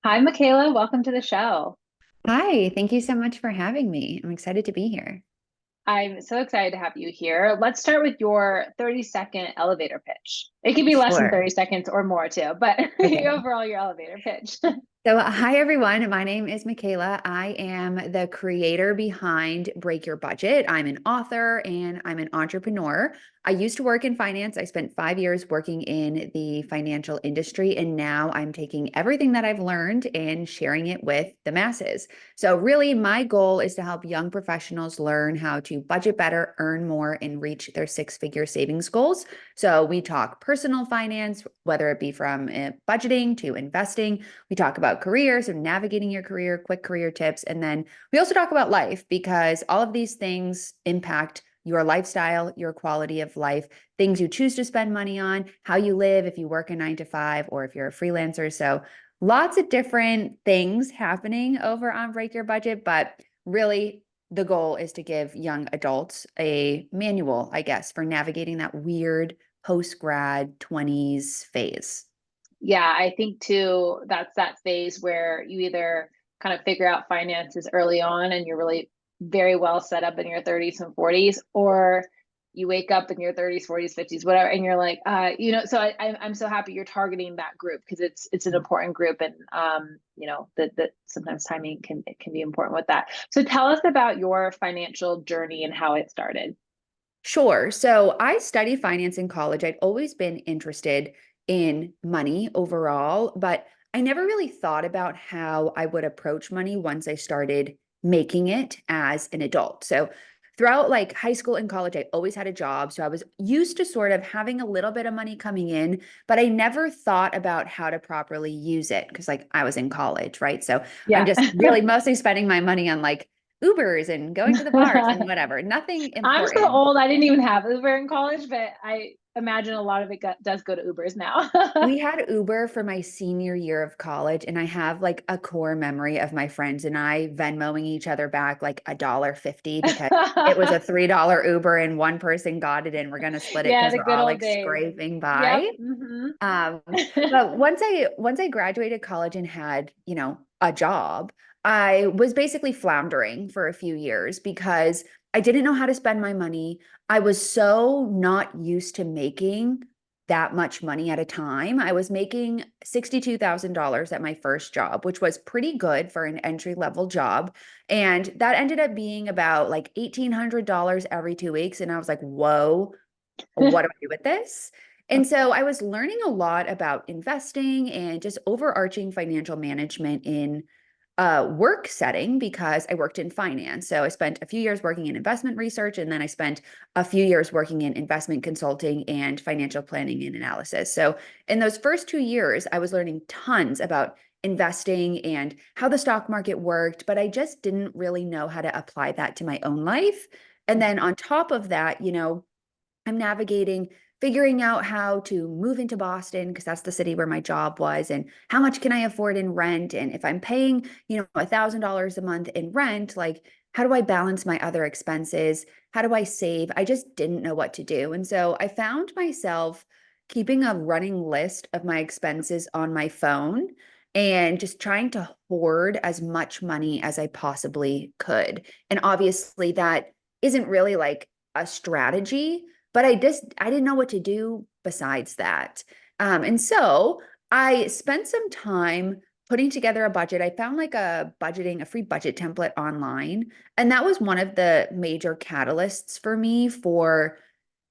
Hi, Michaela. Welcome to the show. Hi, thank you so much for having me. I'm excited to be here. I'm so excited to have you here. Let's start with your 30-second elevator pitch. It could be less than Sure. 30 seconds or more too, but Okay. overall, your elevator pitch. Hi everyone. My name is Michaela. I am the creator behind Break Your Budget. I'm an author and I'm an entrepreneur. I used to work in finance. I spent 5 years working in the financial industry, and now I'm taking everything that I've learned and sharing it with the masses. So, really, my goal is to help young professionals learn how to budget better, earn more, and reach their six-figure savings goals. So, we talk personal finance, whether it be from budgeting to investing. We talk about careers and navigating your career, quick career tips. And then we also talk about life because all of these things impact your lifestyle, your quality of life, things you choose to spend money on, how you live if you work a 9 to 5 or if you're a freelancer. So lots of different things happening over on Break Your Budget, but really the goal is to give young adults a manual, I guess, for navigating that weird post grad 20s phase. Yeah, I think too, that's that phase where you either kind of figure out finances early on and you're really very well set up in your 30s and 40s, or you wake up in your 30s, 40s, 50s, whatever, and you're like, so I'm so happy you're targeting that group because it's an important group, and that sometimes timing can be important with that. So tell us about your financial journey and how it started. Sure. So I studied finance in college. I'd always been interested in money overall, but I never really thought about how I would approach money once I started making it as an adult. So throughout like high school and college, I always had a job. So I was used to sort of having a little bit of money coming in, but I never thought about how to properly use it because like I was in college, right? So I'm Yeah. just really mostly spending my money on like Ubers and going to the bars and whatever, nothing I'm so important. old. I didn't even have Uber in college, but I imagine a lot of it does go to Ubers now. We had Uber for my senior year of college, and I have like a core memory of my friends and I Venmoing each other back like $1.50 because it was a $3 Uber and one person got it and we're gonna split it Yeah, because the we're good all old like days. scraping Yep. by. Hmm. Um, but once I graduated college and had, a job, I was basically floundering for a few years because I didn't know how to spend my money. I was so not used to making that much money at a time. I was making $62,000 at my first job, which was pretty good for an entry level job. And that ended up being about like $1,800 every 2 weeks. And I was like, whoa, what do I do with this? And so I was learning a lot about investing and just overarching financial management in a work setting because I worked in finance. So I spent a few years working in investment research, and then I spent a few years working in investment consulting and financial planning and analysis. So in those first 2 years, I was learning tons about investing and how the stock market worked, but I just didn't really know how to apply that to my own life. And then on top of that, I'm navigating figuring out how to move into Boston because that's the city where my job was, and how much can I afford in rent, and if I'm paying, $1,000 a month in rent, like how do I balance my other expenses? How do I save? I just didn't know what to do. And so I found myself keeping a running list of my expenses on my phone and just trying to hoard as much money as I possibly could. And obviously that isn't really like a strategy, but I didn't know what to do besides that. And so I spent some time putting together a budget. I found like a free budget template online. And that was one of the major catalysts for me for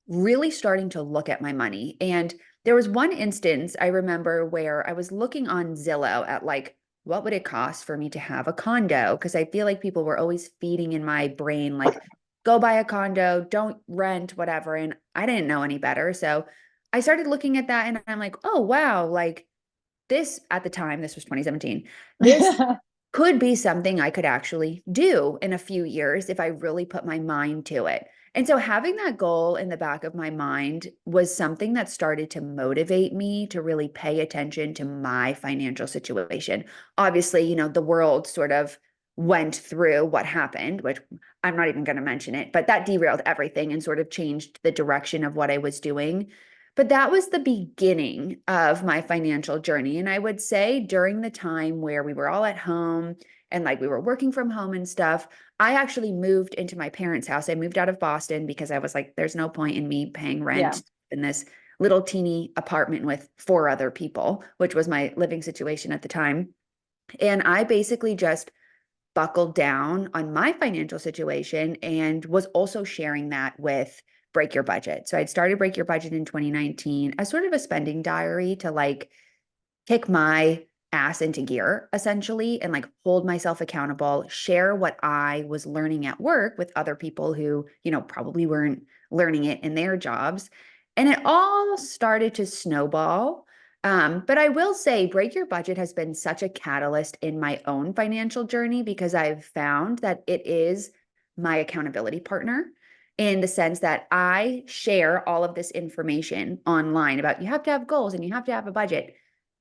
really starting to look at my money. And there was one instance I remember where I was looking on Zillow at like, what would it cost for me to have a condo? Because I feel like people were always feeding in my brain, like, go buy a condo, don't rent, whatever. And I didn't know any better. So I started looking at that and I'm like, oh, wow, like this at the time, this was 2017, this could be something I could actually do in a few years if I really put my mind to it. And so having that goal in the back of my mind was something that started to motivate me to really pay attention to my financial situation. Obviously, the world sort of went through what happened, which I'm not even going to mention it, but that derailed everything and sort of changed the direction of what I was doing. But that was the beginning of my financial journey. And I would say during the time where we were all at home and like we were working from home and stuff, I actually moved into my parents' house. I moved out of Boston because I was like, there's no point in me paying Yeah. rent in this little teeny apartment with four other people, which was my living situation at the time. And I basically just buckled down on my financial situation and was also sharing that with Break Your Budget. So I'd started Break Your Budget in 2019 as sort of a spending diary to like kick my ass into gear essentially and like hold myself accountable, share what I was learning at work with other people who, probably weren't learning it in their jobs. And it all started to snowball. But I will say, Break Your Budget has been such a catalyst in my own financial journey because I've found that it is my accountability partner in the sense that I share all of this information online about you have to have goals and you have to have a budget.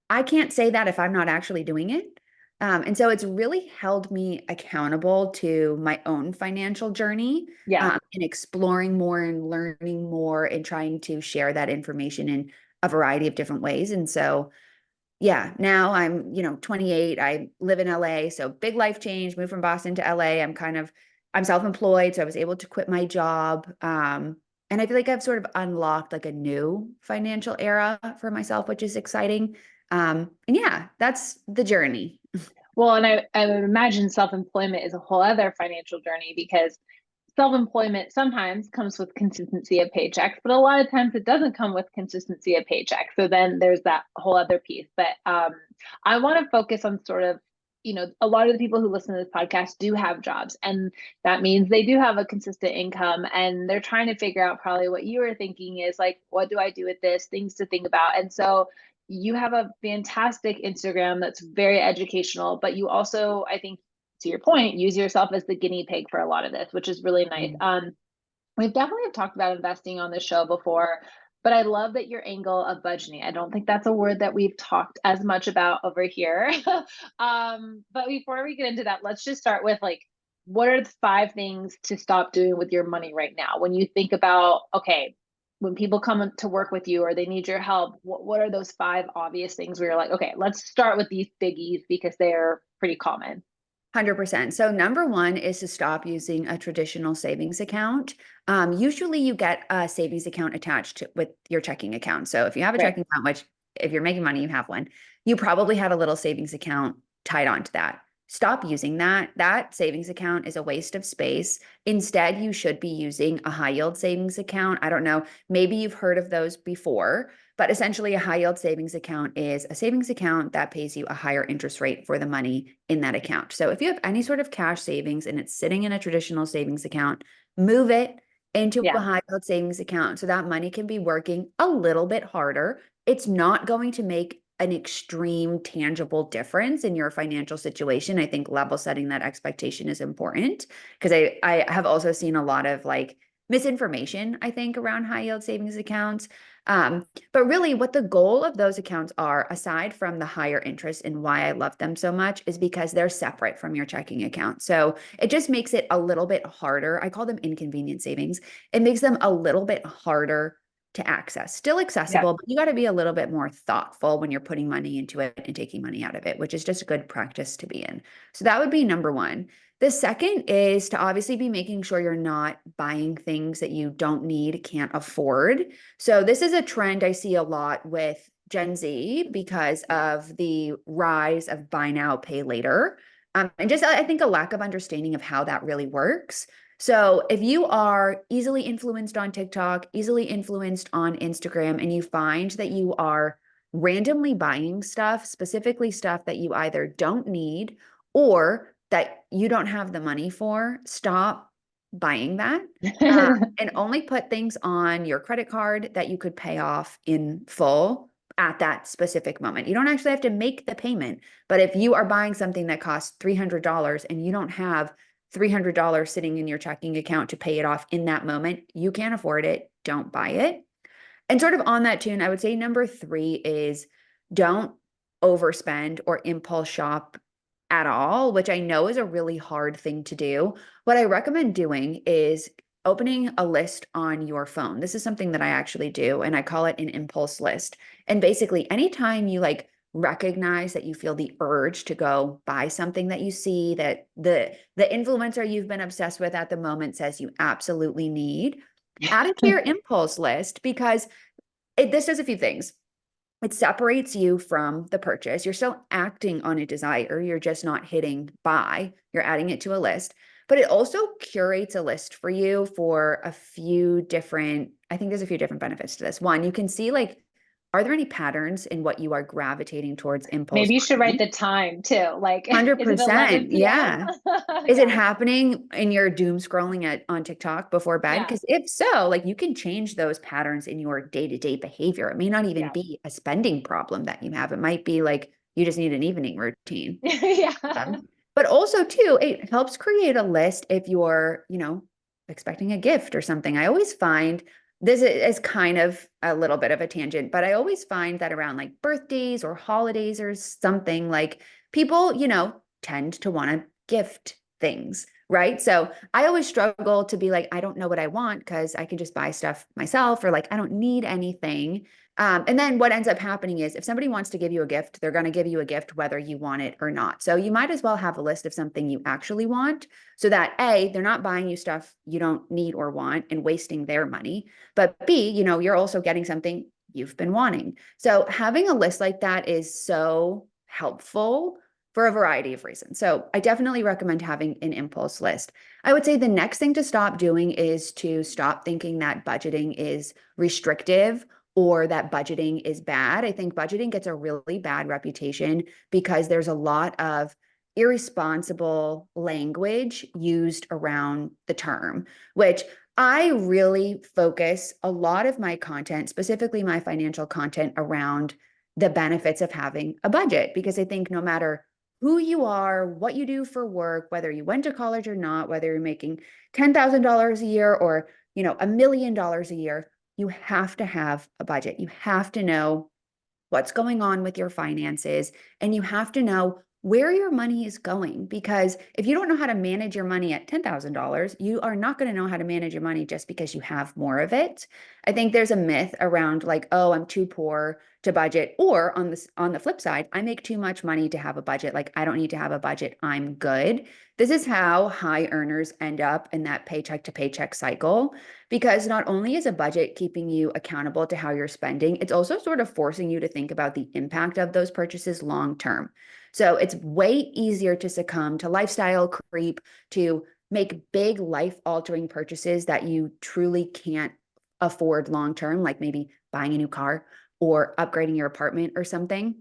I can't say that if I'm not actually doing it. And so it's really held me accountable to my own financial journey, Yeah. and exploring more and learning more and trying to share that information in a variety of different ways. And so, yeah, now I'm, 28. I live in LA. So big life change, moved from Boston to LA. I'm self-employed. So I was able to quit my job. And I feel like I've sort of unlocked like a new financial era for myself, which is exciting. And yeah, that's the journey. Well, and I would imagine self-employment is a whole other financial journey because self-employment sometimes comes with consistency of paychecks, but a lot of times it doesn't come with consistency of paychecks. So then there's that whole other piece. But I want to focus on sort of, a lot of the people who listen to this podcast do have jobs, and that means they do have a consistent income, and they're trying to figure out probably what you were thinking is like, what do I do with this? Things to think about. And so you have a fantastic Instagram that's very educational, but you also, I think, to your point, use yourself as the guinea pig for a lot of this, which is really nice. Mm. We've definitely have talked about investing on the show before, but I love that your angle of budgeting. I don't think that's a word that we've talked as much about over here. But before we get into that, let's just start with like, what are the 5 things to stop doing with your money right now? When you think about, okay, when people come to work with you or they need your help, what are those 5 obvious things where you're like, okay, let's start with these biggies because they're pretty common. 100%. So number one is to stop using a traditional savings account. Usually you get a savings account attached with your checking account. So if you have a Right. checking account, which if you're making money, you have one, you probably have a little savings account tied onto that. Stop using that. That savings account is a waste of space. Instead, you should be using a high yield savings account. I don't know, maybe you've heard of those before, but essentially, a high yield savings account is a savings account that pays you a higher interest rate for the money in that account. So, if you have any sort of cash savings and it's sitting in a traditional savings account, move it into a Yeah. high yield savings account so that money can be working a little bit harder. It's not going to make an extreme tangible difference in your financial situation. I think level setting that expectation is important because I have also seen a lot of like misinformation, I think, around high yield savings accounts. But really, what the goal of those accounts are, aside from the higher interest and why I love them so much, is because they're separate from your checking account. So it just makes it a little bit harder. I call them inconvenient savings. It makes them a little bit harder to access. Still Yeah. accessible, but you got to be a little bit more thoughtful when you're putting money into it and taking money out of it, which is just a good practice to be in. So that would be number one. The second is to obviously be making sure you're not buying things that you don't need, can't afford. So this is a trend I see a lot with Gen Z because of the rise of buy now, pay later. And just I think a lack of understanding of how that really works. So if you are easily influenced on TikTok, easily influenced on Instagram, and you find that you are randomly buying stuff, specifically stuff that you either don't need or that you don't have the money for, stop buying that. And only put things on your credit card that you could pay off in full at that specific moment. You don't actually have to make the payment, but if you are buying something that costs $300 and you don't have $300 sitting in your checking account to pay it off in that moment, you can't afford it, don't buy it. And sort of on that tune, I would say number three is don't overspend or impulse shop at all, which I know is a really hard thing to do. What I recommend doing is opening a list on your phone. This is something that I actually do, and I call it an impulse list. And basically, anytime you like recognize that you feel the urge to go buy something that you see that the influencer you've been obsessed with at the moment says you absolutely need, add it to your impulse list because this does a few things. It separates you from the purchase. You're still acting on a desire. You're just not hitting buy. You're adding it to a list. But it also curates a list for you for a few different, I think there's a few different benefits to this. One, you can see like, are there any patterns in what you are gravitating towards impulse Maybe you should write buying? the time too. Like, is it 100%. 11 p.m.? Yeah. Is it Yeah. happening in your doom scrolling on TikTok before bed? Yeah. Because if so, like you can change those patterns in your day-to-day behavior. It may not even Yeah. be a spending problem that you have. It might be like you just need an evening routine. Yeah. But also too, it helps create a list if you're, expecting a gift or something. I always find this is kind of a little bit of a tangent, but I always find that around like birthdays or holidays or something like people, tend to want to gift things, right? So I always struggle to be like, I don't know what I want because I can just buy stuff myself or like I don't need anything. And then what ends up happening is if somebody wants to give you a gift, they're going to give you a gift whether you want it or not. So you might as well have a list of something you actually want so that A, they're not buying you stuff you don't need or want and wasting their money. But B, you're also getting something you've been wanting. So having a list like that is so helpful for a variety of reasons. So I definitely recommend having an impulse list. I would say the next thing to stop doing is to stop thinking that budgeting is restrictive or that budgeting is bad. I think budgeting gets a really bad reputation because there's a lot of irresponsible language used around the term, which I really focus a lot of my content, specifically my financial content, around the benefits of having a budget because I think no matter who you are, what you do for work, whether you went to college or not, whether you're making $10,000 a year or, $1 million a year, you have to have a budget. You have to know what's going on with your finances, and you have to know where your money is going. Because if you don't know how to manage your money at $10,000, you are not going to know how to manage your money just because you have more of it. I think there's a myth around like, oh, I'm too poor to budget. Or on the flip side, I make too much money to have a budget. Like I don't need to have a budget. I'm good. This is how high earners end up in that paycheck to paycheck cycle because not only is a budget keeping you accountable to how you're spending, it's also sort of forcing you to think about the impact of those purchases long term. So it's way easier to succumb to lifestyle creep, to make big life altering purchases that you truly can't afford long term, like maybe buying a new car or upgrading your apartment or something.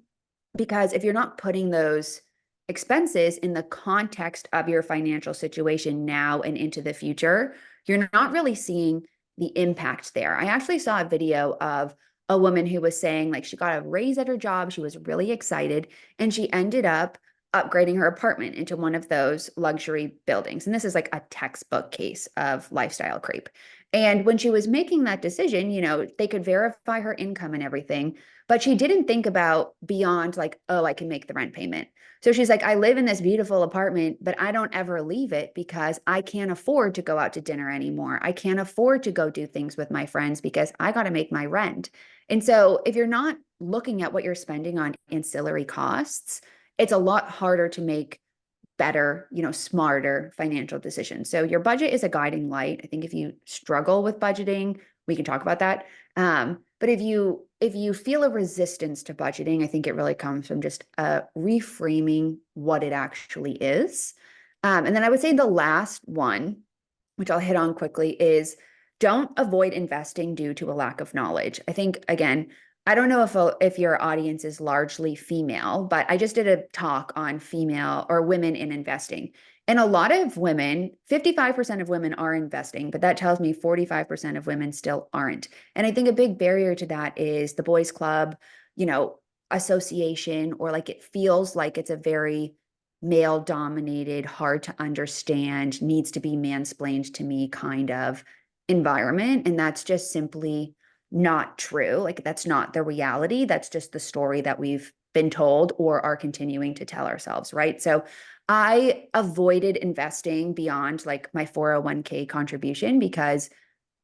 Because if you're not putting those expenses in the context of your financial situation now and into the future, you're not really seeing the impact there. I actually saw a video of a woman who was saying like she got a raise at her job. She was really excited and she ended up upgrading her apartment into one of those luxury buildings. And this is like a textbook case of lifestyle creep. And when she was making that decision, they could verify her income and everything, but she didn't think about beyond like, oh, I can make the rent payment. So she's like, I live in this beautiful apartment, but I don't ever leave it because I can't afford to go out to dinner anymore. I can't afford to go do things with my friends because I got to make my rent. And so if you're not looking at what you're spending on ancillary costs, it's a lot harder to make better, smarter financial decisions. So your budget is a guiding light. I think if you struggle with budgeting, we can talk about that. But if you feel a resistance to budgeting, I think it really comes from just reframing what it actually is. And then I would say the last one, which I'll hit on quickly, is don't avoid investing due to a lack of knowledge. I think again, I don't know if your audience is largely female, but I just did a talk on female or women in investing. And a lot of women, 55% of women are investing, but that tells me 45% of women still aren't. And I think a big barrier to that is the boys club, you know, association, or like it feels like it's a very male dominated, hard to understand, needs to be mansplained to me kind of environment. And that's just simply not true. Like that's not the reality. That's just the story that we've been told or are continuing to tell ourselves, right? So I avoided investing beyond like my 401k contribution because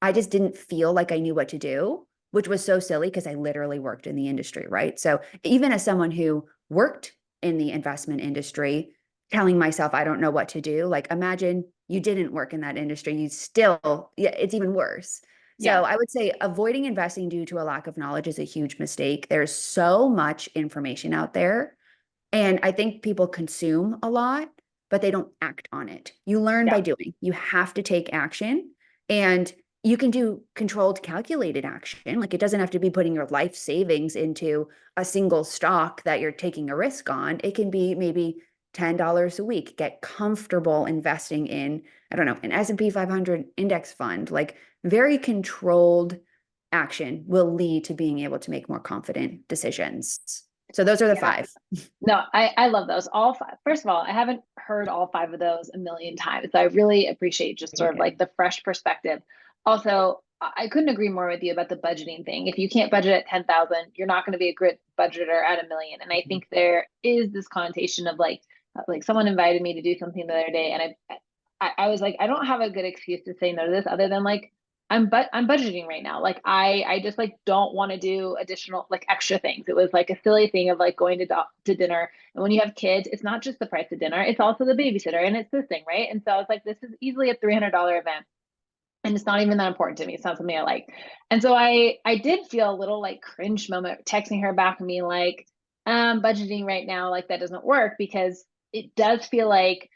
I just didn't feel like I knew what to do, which was so silly because I literally worked in the industry, right? So even as someone who worked in the investment industry, telling myself I don't know what to do, like imagine you didn't work in that industry, you still, yeah, it's even worse. Yeah. So I would say avoiding investing due to a lack of knowledge is a huge mistake. There's so much information out there and I think people consume a lot, but they don't act on it. You learn Yeah. by doing. You have to take action and you can do controlled, calculated action. Like it doesn't have to be putting your life savings into a single stock that you're taking a risk on. It can be maybe $10 a week. Get comfortable investing in, I don't know, an S&P 500 index fund. Like very controlled action will lead to being able to make more confident decisions. So those are the Yeah. five. No, I love those. All five. First of all, I haven't heard all five of those a million times. So I really appreciate just Very sort of like good. the fresh perspective. Also, I couldn't agree more with you about the budgeting thing. If you can't budget at 10,000, you're not going to be a good budgeter at a million. And I Mhm. think there is this connotation of like someone invited me to do something the other day, and I was like, I don't have a good excuse to say no to this other than like I'm budgeting right now. Like I just like don't want to do additional like extra things. It was like a silly thing of like going to dinner. And when you have kids, it's not just the price of dinner, it's also the babysitter and it's this thing, right? And so I was like, this is easily a $300 event. And it's not even that important to me. It's not something I like. And so I did feel a little like cringe moment texting her back and being like, budgeting right now, like that doesn't work because it does feel like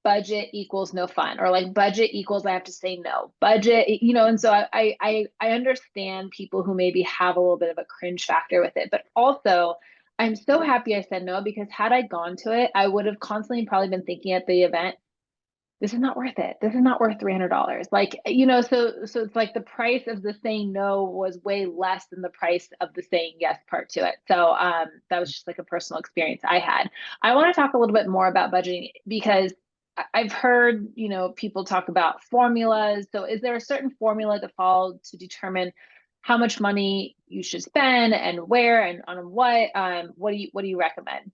budget equals no fun or like budget equals I have to say no budget, and so I understand people who maybe have a little bit of a cringe factor with it, but also I'm so happy I said no because had I gone to it I would have constantly probably been thinking at the event, this is not worth it, this is not worth $300, like so it's like the price of the saying no was way less than the price of the saying yes part to it. So that was just like a personal experience I had. I want to talk a little bit more about budgeting because I've heard, people talk about formulas. So is there a certain formula to follow to determine how much money you should spend and where and on what? What do you recommend?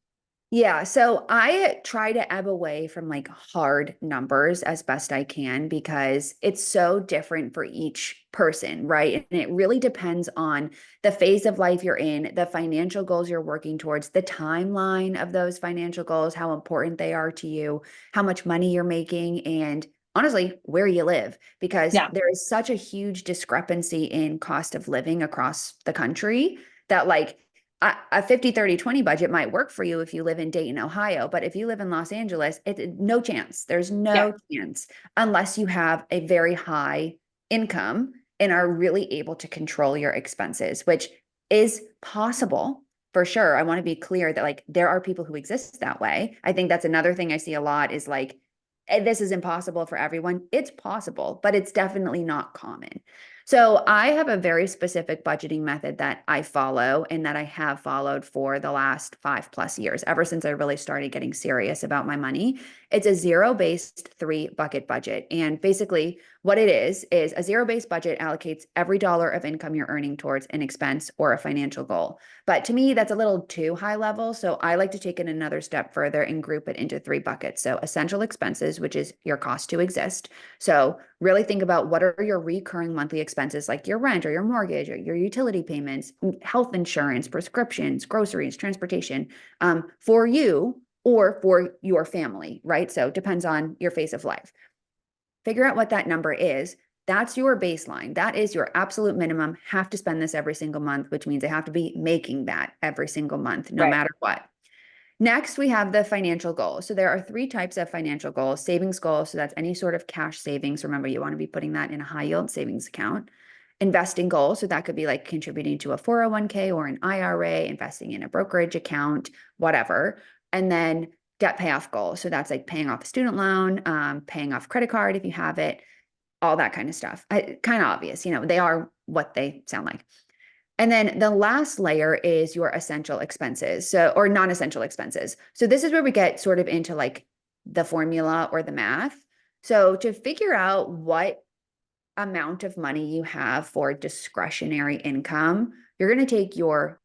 Yeah, so I try to ebb away from like hard numbers as best I can because it's so different for each person, right? And it really depends on the phase of life you're in, the financial goals you're working towards, the timeline of those financial goals, how important they are to you, how much money you're making, and honestly, where you live, because Yeah. there is such a huge discrepancy in cost of living across the country that like a 50-30-20 budget might work for you if you live in Dayton, Ohio, but if you live in Los Angeles, no chance. There's Yeah. no chance unless you have a very high income and are really able to control your expenses, which is possible for sure. I want to be clear that like there are people who exist that way. I think that's another thing I see a lot is like this is impossible for everyone. It's possible, but it's definitely not common. So I have a very specific budgeting method that I follow and that I have followed for the last 5+ years, ever since I really started getting serious about my money. It's a zero-based 3 bucket budget. And basically, what it is a zero-based budget allocates every dollar of income you're earning towards an expense or a financial goal. But to me, that's a little too high level. So I like to take it another step further and group it into 3 buckets. So essential expenses, which is your cost to exist. So really think about what are your recurring monthly expenses like your rent or your mortgage or your utility payments, health insurance, prescriptions, groceries, transportation, for you or for your family, right? So it depends on your phase of life. Figure out what that number is. That's your baseline. That is your absolute minimum. Have to spend this every single month, which means I have to be making that every single month, no Right. matter what. Next, we have the financial goals. So there are 3 types of financial goals. Savings goals, so that's any sort of cash savings. Remember, you want to be putting that in a high yield savings account. Investing goals, so that could be like contributing to a 401k or an IRA, investing in a brokerage account, whatever. And then debt payoff goals. So that's like paying off a student loan, paying off credit card if you have it, all that kind of stuff. Kind of obvious, they are what they sound like. And then the last layer is your essential expenses. So, or non-essential expenses. So this is where we get sort of into like the formula or the math. So to figure out what amount of money you have for discretionary income, you're going to take your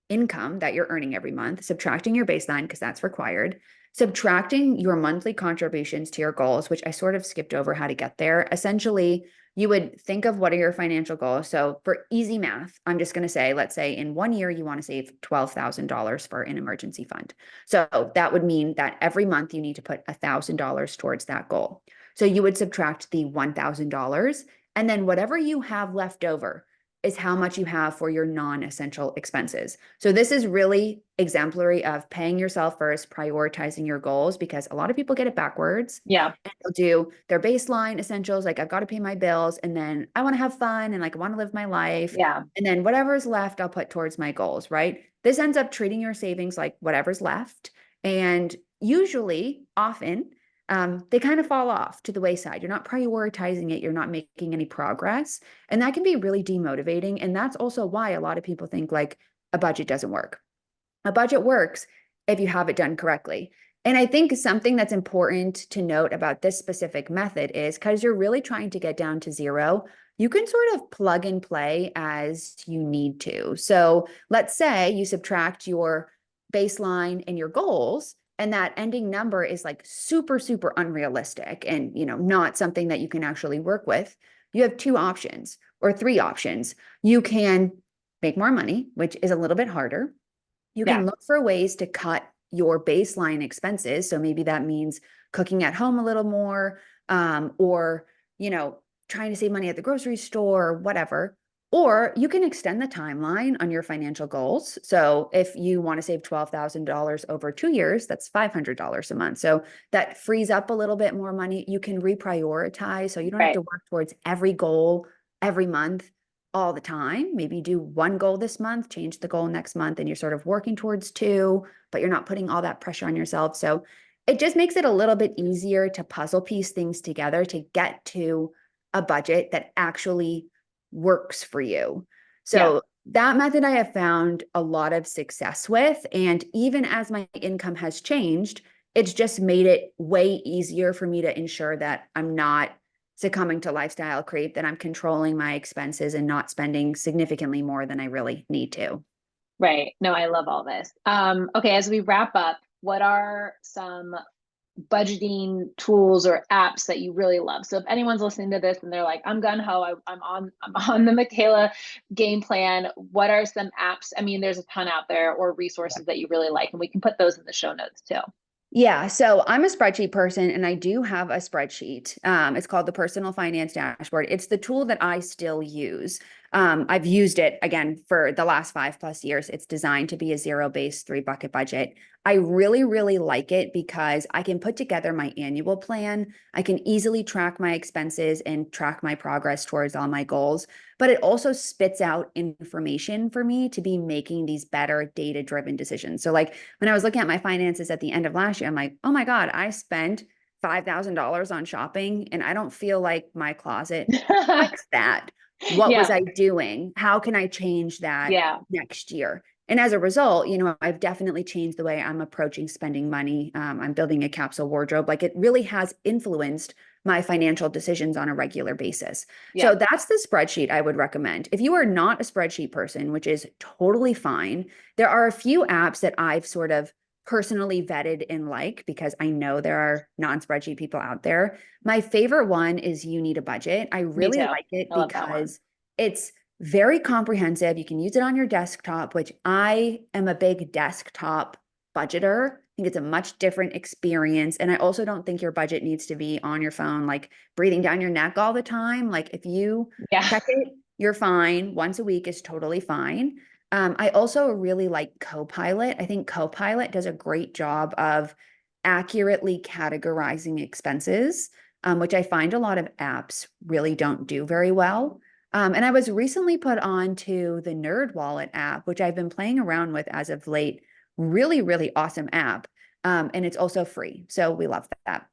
income that you're earning every month, subtracting your baseline, because that's required, subtracting your monthly contributions to your goals, which I sort of skipped over how to get there. Essentially, you would think of what are your financial goals. So for easy math, I'm just going to say, let's say in 1 year, you want to save $12,000 for an emergency fund. So that would mean that every month you need to put $1,000 towards that goal. So you would subtract the $1,000, and then whatever you have left over is how much you have for your non-essential expenses. So this is really exemplary of paying yourself first, prioritizing your goals, because a lot of people get it backwards. Yeah. And they'll do their baseline essentials, like I've got to pay my bills, and then I want to have fun and like I want to live my life. Yeah. And then whatever's left, I'll put towards my goals, right? This ends up treating your savings like whatever's left. And usually, often, they kind of fall off to the wayside. You're not prioritizing it. You're not making any progress. And that can be really demotivating. And that's also why a lot of people think like a budget doesn't work. A budget works if you have it done correctly. And I think something that's important to note about this specific method is because you're really trying to get down to zero, you can sort of plug and play as you need to. So let's say you subtract your baseline and your goals, and that ending number is like super, super unrealistic and, not something that you can actually work with. You have two options or three options. You can make more money, which is a little bit harder. You Yeah. can look for ways to cut your baseline expenses. So maybe that means cooking at home a little more, or, trying to save money at the grocery store, whatever. Or you can extend the timeline on your financial goals. So if you want to save $12,000 over 2 years, that's $500 a month. So that frees up a little bit more money. You can reprioritize. So you don't have Right. to work towards every goal every month all the time. Maybe do one goal this month, change the goal next month, and you're sort of working towards two, but you're not putting all that pressure on yourself. So it just makes it a little bit easier to puzzle piece things together to get to a budget that actually works for you. Yeah. So that method I have found a lot of success with. And even as my income has changed, it's just made it way easier for me to ensure that I'm not succumbing to lifestyle creep, that I'm controlling my expenses and not spending significantly more than I really need to. Right. No, I love all this. Okay, as we wrap up, what are some budgeting tools or apps that you really love? So if anyone's listening to this and they're like, I'm gun ho, I'm on the Michaela game plan. What are some apps? I mean, there's a ton out there, or resources that you really like, and we can put those in the show notes too. Yeah, so I'm a spreadsheet person and I do have a spreadsheet. It's called the Personal Finance Dashboard. It's the tool that I still use. I've used it again for the last 5+ years. It's designed to be a zero-based 3 bucket budget. I really, really like it because I can put together my annual plan. I can easily track my expenses and track my progress towards all my goals, but it also spits out information for me to be making these better data-driven decisions. So like when I was looking at my finances at the end of last year, I'm like, oh my God, I spent $5,000 on shopping and I don't feel like my closet reflects that. What was Yeah. I doing? How can I change that Yeah. next year? And as a result, I've definitely changed the way I'm approaching spending money. I'm building a capsule wardrobe. Like it really has influenced my financial decisions on a regular basis. So Yeah. that's the spreadsheet I would recommend. If you are not a spreadsheet person, which is totally fine, there are a few apps that I've sort of personally vetted and like because I know there are non-spreadsheet people out there. My favorite one is You Need a Budget. I Me really too. like it I love that one. because it's very comprehensive. You can use it on your desktop, which I am a big desktop budgeter. I think it's a much different experience. And I also don't think your budget needs to be on your phone, like breathing down your neck all the time. Like if you Yeah. check it, you're fine. Once a week is totally fine. I also really like Copilot. I think Copilot does a great job of accurately categorizing expenses, which I find a lot of apps really don't do very well. And I was recently put on to the Nerd Wallet app, which I've been playing around with as of late. Really, really awesome app. And it's also free. So we love that.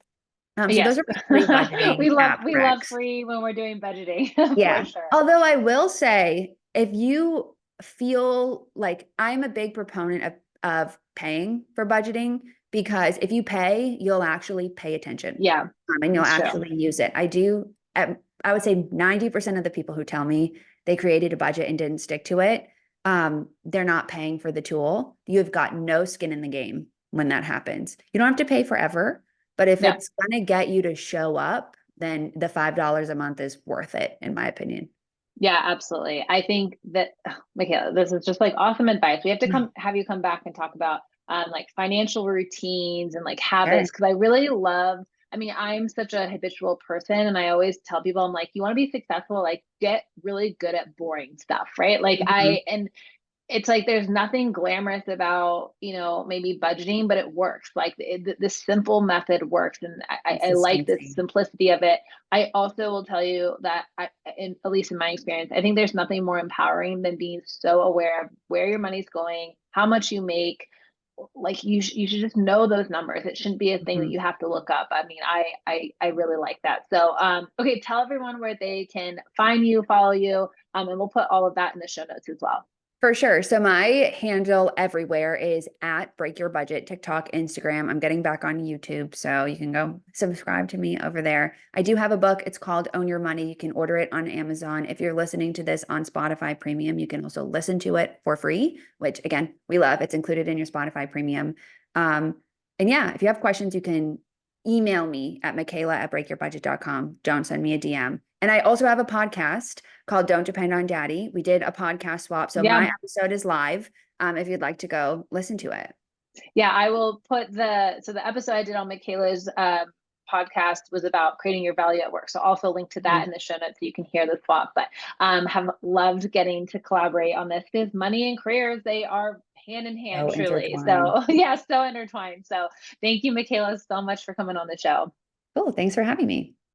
So Yes. those are my three budgeting app We love tricks. free when we're doing budgeting for Yeah. sure. Although I will say, if you feel like I'm a big proponent of paying for budgeting, because if you pay, you'll actually pay attention, Yeah, and you'll it's true. actually use it. I would say 90% of the people who tell me they created a budget and didn't stick to it, they're not paying for the tool. You've got no skin in the game when that happens. You don't have to pay forever, but if Yeah. it's going to get you to show up, then the $5 a month is worth it, in my opinion. Yeah, absolutely. I think that Michaela, this is just like awesome advice. We have to have you come back and talk about like financial routines and like habits Sure. because I really love, I mean, I'm such a habitual person and I always tell people I'm like, you want to be successful, like get really good at boring stuff, right? Like Mhm. I it's like there's nothing glamorous about, you know, maybe budgeting, but it works. Like the simple method works, and I like the Consistency. simplicity of it. I also will tell you that at least in my experience, I think there's nothing more empowering than being so aware of where your money's going, how much you make. Like you should just know those numbers. It shouldn't be a thing that Mhm. you have to look up. I mean, I really like that. So, okay, tell everyone where they can find you, follow you, and we'll put all of that in the show notes as well. For sure. So my handle everywhere is at Break Your Budget, TikTok, Instagram. I'm getting back on YouTube, so you can go subscribe to me over there. I do have a book. It's called Own Your Money. You can order it on Amazon. If you're listening to this on Spotify Premium, you can also listen to it for free, which again, we love. It's included in your Spotify Premium. Um, and yeah, if you have questions, you can email me at Michaela@breakyourbudget.com. Don't send me a DM. And I also have a podcast called Don't Depend on Daddy. We did a podcast swap. So my Yeah. episode is live if you'd like to go listen to it. Yeah, I will put the episode I did on Michaela's podcast was about creating your value at work. So also link to that Mhm. in the show notes so you can hear the swap. But have loved getting to collaborate on this because money and careers, they are hand in hand, So truly. intertwined. So yeah, so intertwined. So thank you, Michaela, so much for coming on the show. Cool. Thanks for having me.